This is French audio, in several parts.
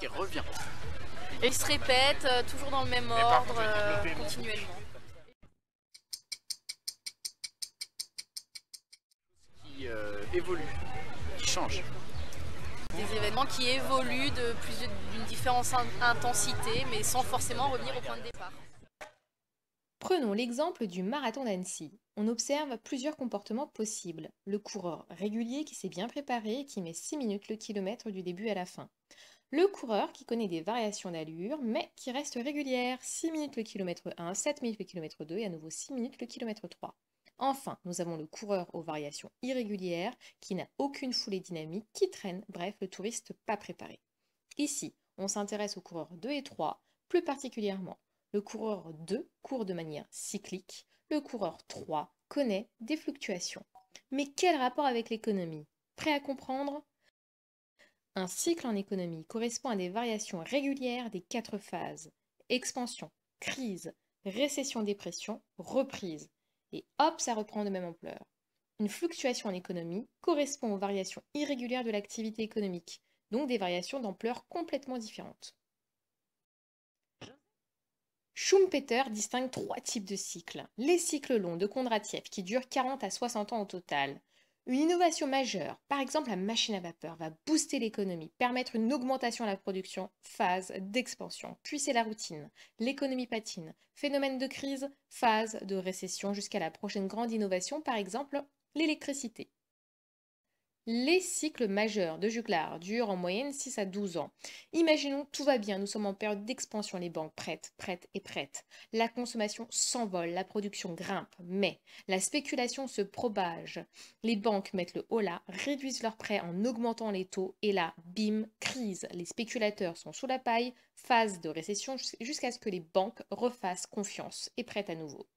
qui revient. Et il se répète toujours dans le même ordre, continuellement. Qui évolue, qui change. Des événements qui évoluent d'une différente intensité, mais sans forcément revenir au point de départ. Prenons l'exemple du marathon d'Annecy. On observe plusieurs comportements possibles. Le coureur régulier qui s'est bien préparé et qui met 6 minutes le kilomètre du début à la fin. Le coureur qui connaît des variations d'allure, mais qui reste régulière, 6 minutes le kilomètre 1, 7 minutes le kilomètre 2 et à nouveau 6 minutes le kilomètre 3. Enfin, nous avons le coureur aux variations irrégulières, qui n'a aucune foulée dynamique, qui traîne, bref, le touriste pas préparé. Ici, on s'intéresse aux coureurs 2 et 3, plus particulièrement. Le coureur 2 court de manière cyclique, le coureur 3 connaît des fluctuations. Mais quel rapport avec l'économie? Prêt à comprendre? Un cycle en économie correspond à des variations régulières des 4 phases. Expansion, crise, récession-dépression, reprise. Et hop, ça reprend de même ampleur. Une fluctuation en économie correspond aux variations irrégulières de l'activité économique, donc des variations d'ampleur complètement différentes. Schumpeter distingue 3 types de cycles. Les cycles longs de Kondratiev qui durent 40 à 60 ans au total. Une innovation majeure, par exemple la machine à vapeur, va booster l'économie, permettre une augmentation de la production, phase d'expansion. Puis c'est la routine, l'économie patine, phénomène de crise, phase de récession jusqu'à la prochaine grande innovation, par exemple l'électricité. Les cycles majeurs de Juglar durent en moyenne 6 à 12 ans. Imaginons tout va bien, nous sommes en période d'expansion, les banques prêtent. La consommation s'envole, la production grimpe, mais la spéculation se propage. Les banques mettent le holà, réduisent leurs prêts en augmentant les taux et là, bim, crise. Les spéculateurs sont sous la paille, phase de récession jusqu'à ce que les banques refassent confiance et prêtent à nouveau.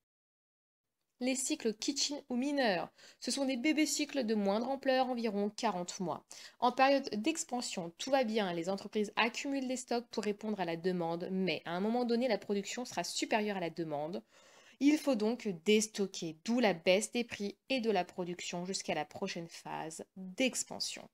Les cycles kitchen ou mineurs, ce sont des bébés cycles de moindre ampleur, environ 40 mois. En période d'expansion, tout va bien, les entreprises accumulent des stocks pour répondre à la demande, mais à un moment donné, la production sera supérieure à la demande. Il faut donc déstocker, d'où la baisse des prix et de la production jusqu'à la prochaine phase d'expansion.